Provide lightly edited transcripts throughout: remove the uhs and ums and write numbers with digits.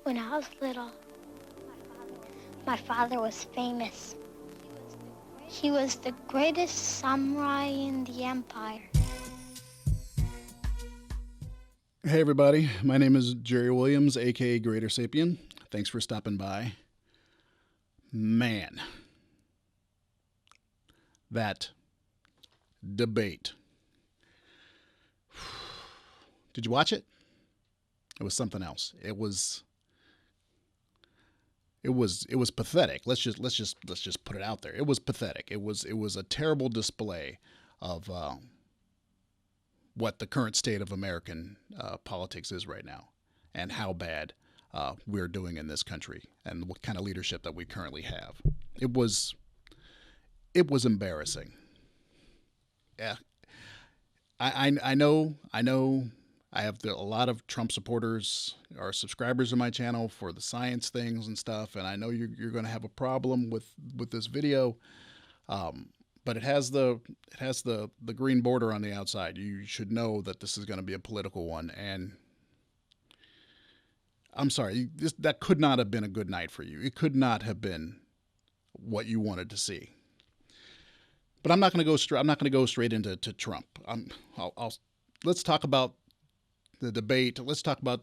When I was little, my father was famous. He was the greatest samurai in the empire. Hey everybody, my name is Jerry Williams, AKA GreaterSapien. Thanks for stopping by. Man, that debate. Did you watch it? It was something else. It was pathetic. Let's just put it out there. It was pathetic. It was a terrible display of what the current state of American politics is right now, and how bad we're doing in this country, and what kind of leadership that we currently have. It was embarrassing. Yeah, I know. I have a lot of Trump supporters or subscribers in my channel for the science things and stuff, and I know you're going to have a problem with this video. But it has the green border on the outside. You should know that this is going to be a political one, and I'm sorry, that could not have been a good night for you. It could not have been what you wanted to see. But I'm not going to go straight. I'm not going to go straight into Trump. Let's talk about the debate. Let's talk about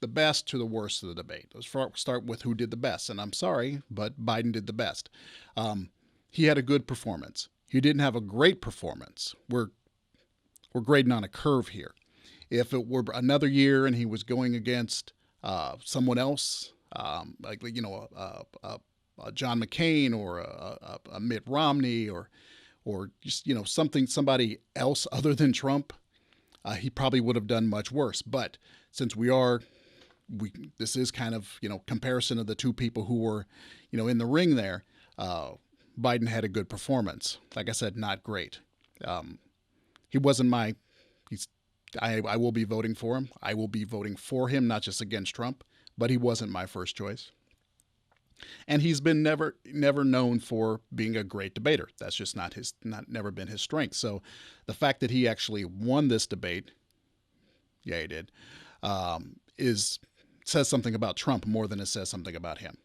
the best to the worst of the debate. Let's start with who did the best. And I'm sorry, but Biden did the best. He had a good performance. He didn't have a great performance. We're grading on a curve here. If it were another year and he was going against someone else, like John McCain or a Mitt Romney or just somebody else other than Trump, he probably would have done much worse. But since this is kind of comparison of the two people who were in the ring there. Biden had a good performance. Like I said, not great. He wasn't I will be voting for him. I will be voting for him, not just against Trump, but he wasn't my first choice. And he's been never known for being a great debater. That's just never been his strength. So the fact that he actually won this debate, yeah, he did, says something about Trump more than it says something about him.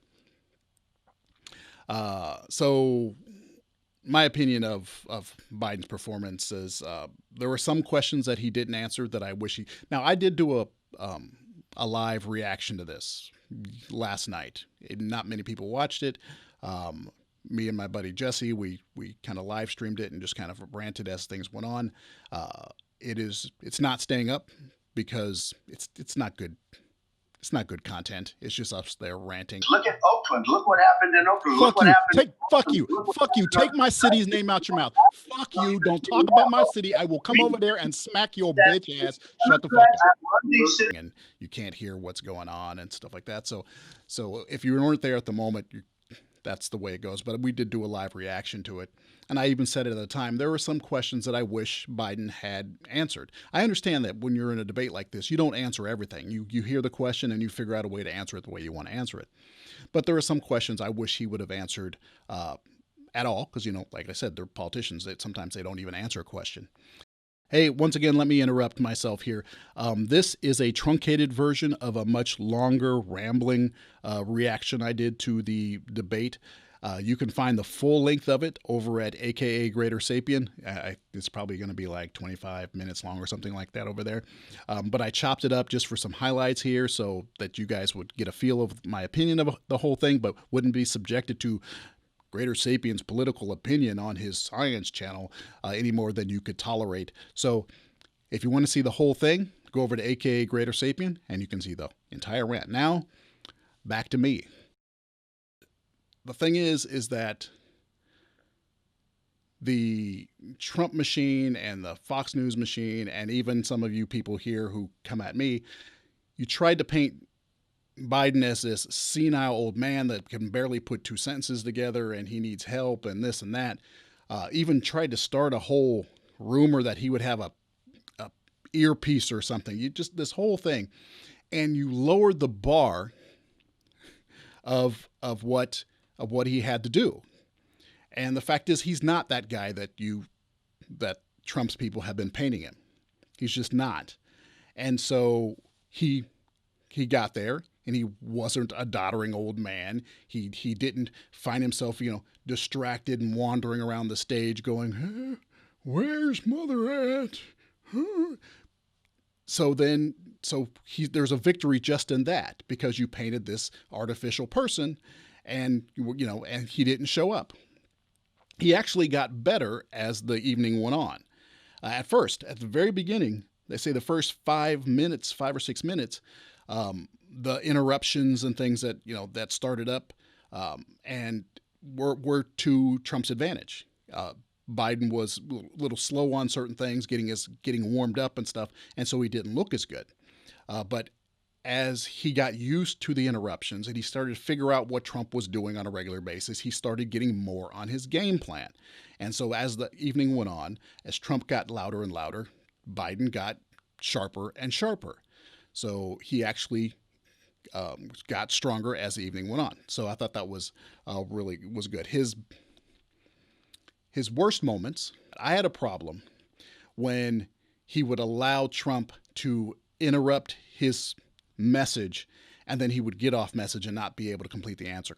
So my opinion of Biden's performance is there were some questions that he didn't answer that I wish he. Now I did do a live reaction to this last night. Not many people watched it. Me and my buddy Jesse, we kind of live streamed it and just kind of ranted as things went on. It's not staying up because it's not good. It's not good content. It's just us there ranting. Look at Oakland. Look what happened in Oakland. Fuck you. Take my city's name out your mouth. Fuck you. Don't talk about my city. I will come over there and smack your bitch ass. Shut the fuck up. And you can't hear what's going on and stuff like that. So if you weren't there at the moment, that's the way it goes. But we did do a live reaction to it. And I even said it at the time, there were some questions that I wish Biden had answered. I understand that when you're in a debate like this, you don't answer everything. You hear the question and you figure out a way to answer it the way you want to answer it. But there are some questions I wish he would have answered at all. Because, like I said, they're politicians. Sometimes they don't even answer a question. Hey, once again, let me interrupt myself here. This is a truncated version of a much longer, rambling reaction I did to the debate. You can find the full length of it over at AKA GreaterSapien. It's probably going to be like 25 minutes long or something like that over there. But I chopped it up just for some highlights here so that you guys would get a feel of my opinion of the whole thing, but wouldn't be subjected to GreaterSapien's political opinion on his science channel any more than you could tolerate. So if you want to see the whole thing, go over to AKA GreaterSapien and you can see the entire rant. Now, back to me. The thing is that the Trump machine and the Fox News machine, and even some of you people here who come at me, you tried to paint Biden as this senile old man that can barely put two sentences together and he needs help and this and that. Even tried to start a whole rumor that he would have a earpiece or something. This whole thing. And you lowered the bar of what he had to do. And the fact is, he's not that guy that Trump's people have been painting him. He's just not. And so he got there. and he wasn't a doddering old man. He didn't find himself, distracted and wandering around the stage going, huh, where's mother at? Huh? There's a victory just in that, because you painted this artificial person, and and he didn't show up. He actually got better as the evening went on. At first, at the very beginning, they say the first 5 or 6 minutes, the interruptions and things that started up, and were to Trump's advantage. Biden was a little slow on certain things, getting warmed up and stuff, and so he didn't look as good. But as he got used to the interruptions and he started to figure out what Trump was doing on a regular basis, he started getting more on his game plan. And so as the evening went on, as Trump got louder and louder, Biden got sharper and sharper. So he actually got stronger as the evening went on. So I thought that was really was good. His worst moments, I had a problem when he would allow Trump to interrupt his message, and then he would get off message and not be able to complete the answer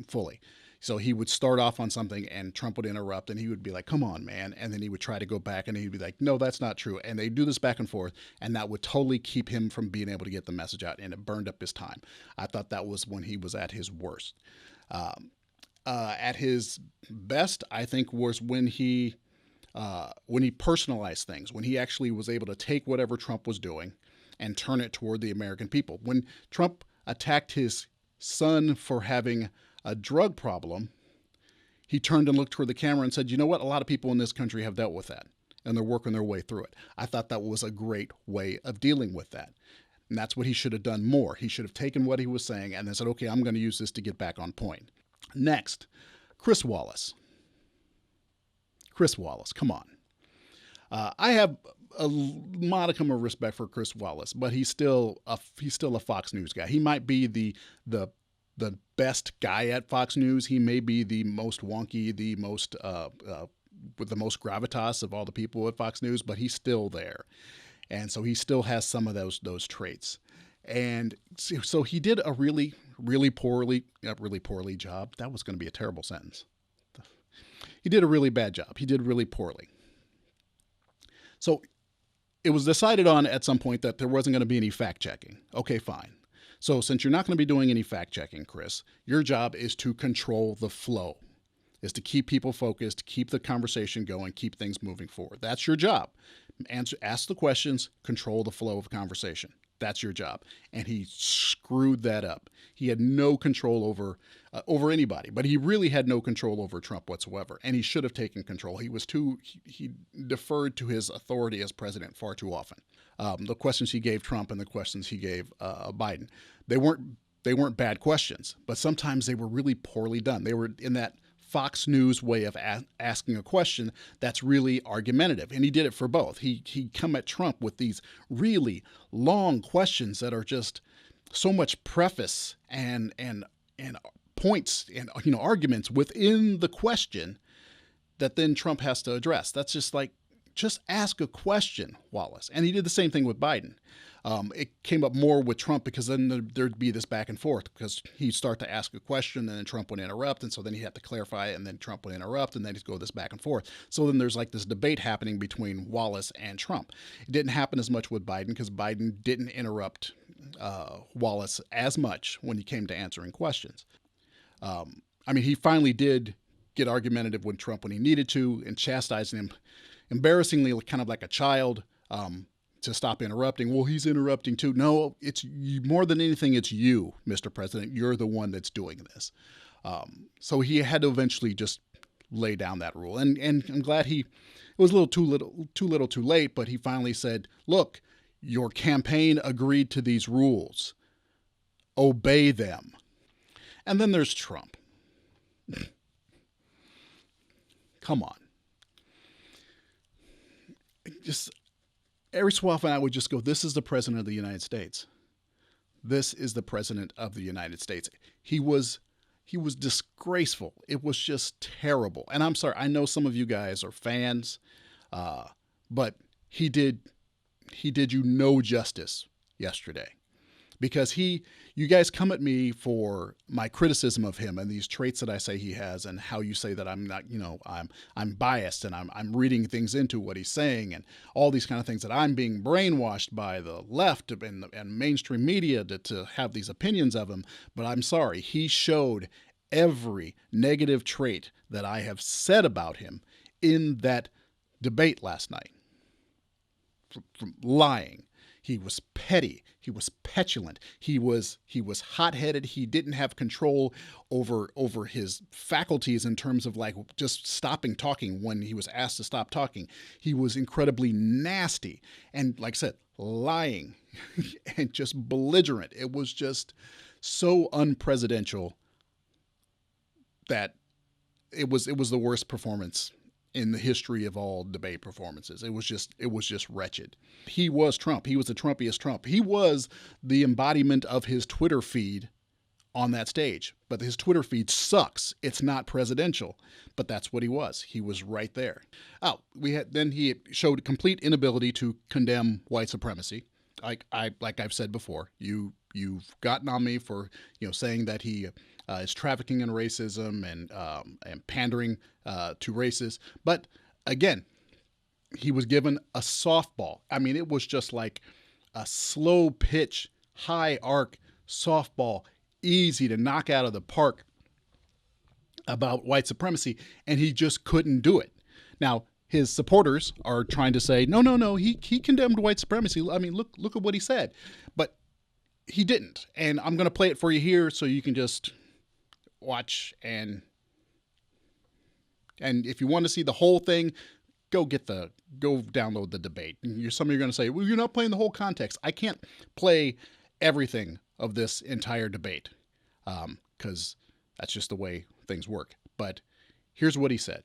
fully. So he would start off on something and Trump would interrupt and he would be like, come on, man. And then he would try to go back and he'd be like, no, that's not true. And they do this back and forth, and that would totally keep him from being able to get the message out, and it burned up his time. I thought that was when he was at his worst. At his best, I think, was when he personalized things, when he actually was able to take whatever Trump was doing and turn it toward the American people. When Trump attacked his son for having a drug problem, he turned and looked toward the camera and said, you know what? A lot of people in this country have dealt with that, and they're working their way through it. I thought that was a great way of dealing with that. And that's what he should have done more. He should have taken what he was saying and then said, okay, I'm going to use this to get back on point. Next, Chris Wallace. Chris Wallace, come on. I have a modicum of respect for Chris Wallace, but he's still a Fox News guy. He might be the best guy at Fox News. He may be the most wonky, the most with the most gravitas of all the people at Fox News, but he's still there, and so he still has some of those traits. And so he did a really poorly job. That was going to be a terrible sentence. He did a really bad job. He did really poorly. So it was decided on at some point that there wasn't going to be any fact checking. Okay, fine. So since you're not going to be doing any fact checking, Chris, your job is to control the flow, is to keep people focused, keep the conversation going, keep things moving forward. That's your job. Ask the questions, control the flow of conversation. That's your job. And he screwed that up. He had no control over anybody, but he really had no control over Trump whatsoever. And he should have taken control. He deferred to his authority as president far too often. The questions he gave Trump and the questions he gave Biden, they weren't bad questions, but sometimes they were really poorly done. They were in that Fox News way of asking a question that's really argumentative. And he did it for both. He come at Trump with these really long questions that are just so much preface and points and arguments within the question that then Trump has to address. That's just ask a question, Wallace. And he did the same thing with Biden. It came up more with Trump because then there'd be this back and forth because he'd start to ask a question and then Trump would interrupt. And so then he'd have to clarify it and then Trump would interrupt and then he'd go this back and forth. So then there's like this debate happening between Wallace and Trump. It didn't happen as much with Biden because Biden didn't interrupt Wallace as much when he came to answering questions. He finally did get argumentative with Trump when he needed to and chastising him embarrassingly, kind of like a child, to stop interrupting. Well, he's interrupting too. No, it's more than anything, it's you, Mr. President. You're the one that's doing this. So he had to eventually just lay down that rule. And I'm glad it was a little too late, but he finally said, look, your campaign agreed to these rules. Obey them. And then there's Trump. Come on. Just every so often I would just go, this is the president of the United States. This is the president of the United States. He was disgraceful. It was just terrible. And I'm sorry, I know some of you guys are fans, but he did you no justice yesterday. because you guys come at me for my criticism of him and these traits that I say he has, and how you say that I'm not, I'm biased and I'm reading things into what he's saying, and all these kind of things, that I'm being brainwashed by the left and mainstream media to have these opinions of him. But I'm sorry, he showed every negative trait that I have said about him in that debate last night. From lying. He was petty. He was petulant. He was hot-headed. He didn't have control over his faculties in terms of like just stopping talking when he was asked to stop talking. He was incredibly nasty and, like I said, lying and just belligerent. It was just so unpresidential that it was the worst performance in the history of all debate performances. It was just wretched. He was Trump. He was the Trumpiest Trump. He was the embodiment of his Twitter feed on that stage. But his Twitter feed sucks. It's not presidential. But that's what he was. He was right there. Then he showed complete inability to condemn white supremacy. Like I've said before, you've gotten on me for saying that he is trafficking in racism and pandering to racists. But again, he was given a softball. I mean, it was just like a slow pitch, high arc softball, easy to knock out of the park about white supremacy, and he just couldn't do it. Now, his supporters are trying to say, no, he condemned white supremacy. I mean, look at what he said. But he didn't. And I'm going to play it for you here so you can just watch, and if you want to see the whole thing, go download the debate. Some of you are going to say, well, you're not playing the whole context. I can't play everything of this entire debate because that's just the way things work. But here's what he said.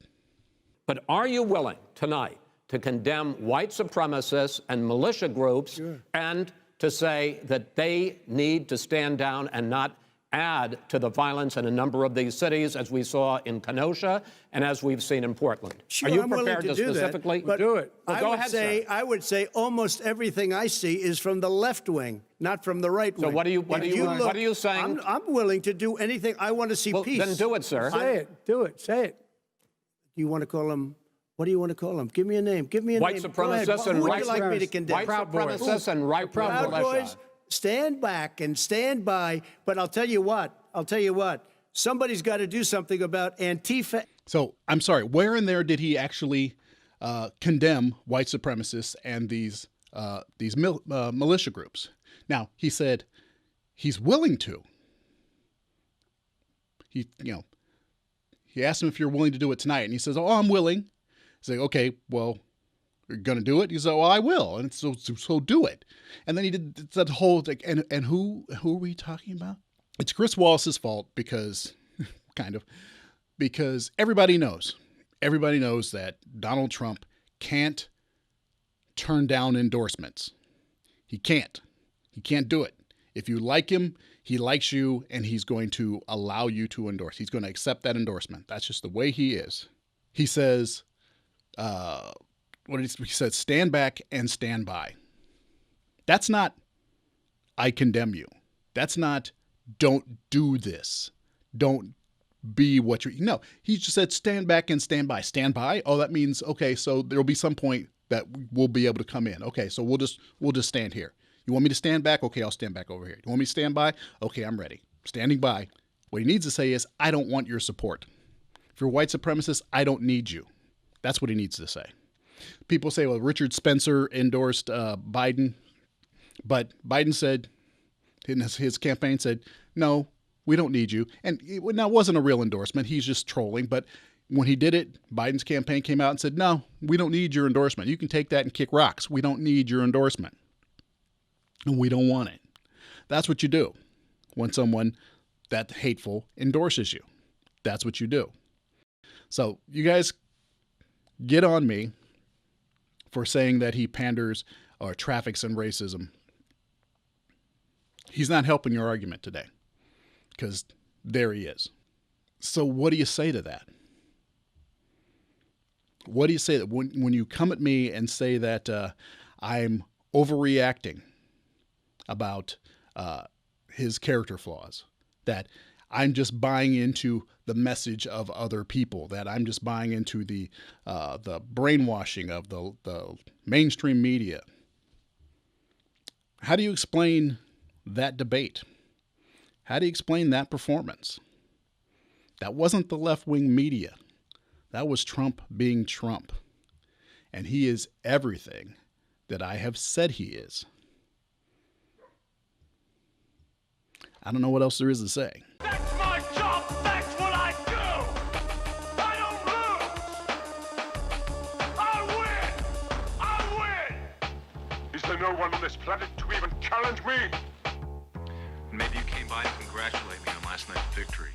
But are you willing tonight to condemn white supremacists and militia groups and to say that they need to stand down and not add to the violence in a number of these cities, as we saw in Kenosha and as we've seen in Portland? Sure, are you I'm prepared willing to do specifically do it? Well, go ahead, sir. I would say almost everything I see is from the left wing, not from the right wing. So what are you saying? I'm willing to do anything. I want to see peace. Then do it, sir. Say it. Do it. Say it. Do you want to call him? What do you want to call him? Give me a name. Give me a white name. Supremacists and Who would right you like me to condemn? White supremacists and right Proud Boys, stand back and stand by. But I'll tell you what. Somebody's got to do something about Antifa. So I'm sorry. Where in there did he actually condemn white supremacists and these militia groups? Now, he said he's willing to. He asked him if you're willing to do it tonight, and he says, "Oh, I'm willing." He's like, "Okay, well, you're gonna do it?" He said, "Well, I will," and so do it. And then he did that whole like, and who are we talking about? It's Chris Wallace's fault because everybody knows that Donald Trump can't turn down endorsements. He can't do it. If you like him, he likes you, and he's going to allow you to endorse. He's going to accept that endorsement. That's just the way he is. He says, he said, stand back and stand by. That's not, I condemn you. That's not, don't do this. Don't be what you're, no. He just said, stand back and stand by. Stand by? Oh, that means, okay, so there'll be some point that we'll be able to come in. Okay, so we'll just stand here. You want me to stand back? Okay, I'll stand back over here. You want me to stand by? Okay, I'm ready. Standing by. What he needs to say is, I don't want your support. If you're a white supremacist, I don't need you. That's what he needs to say. People say, well, Richard Spencer endorsed Biden, but Biden said, in his campaign said, no, we don't need you. And it wasn't a real endorsement. He's just trolling. But when he did it, Biden's campaign came out and said, no, we don't need your endorsement. You can take that and kick rocks. We don't need your endorsement. And we don't want it. That's what you do when someone that hateful endorses you. That's what you do. So you guys get on me for saying that he panders or traffics in racism. He's not helping your argument today because there he is. So what do you say to that? What do you say that when you come at me and say that I'm overreacting about his character flaws. That I'm just buying into the message of other people. That I'm just buying into the brainwashing of the mainstream media. How do you explain that debate? How do you explain that performance? That wasn't the left-wing media. That was Trump being Trump. And he is everything that I have said he is. I don't know what else there is to say. That's my job. That's what I do. I don't lose. I win. Is there no one on this planet to even challenge me? Maybe you came by to congratulate me on last night's victory.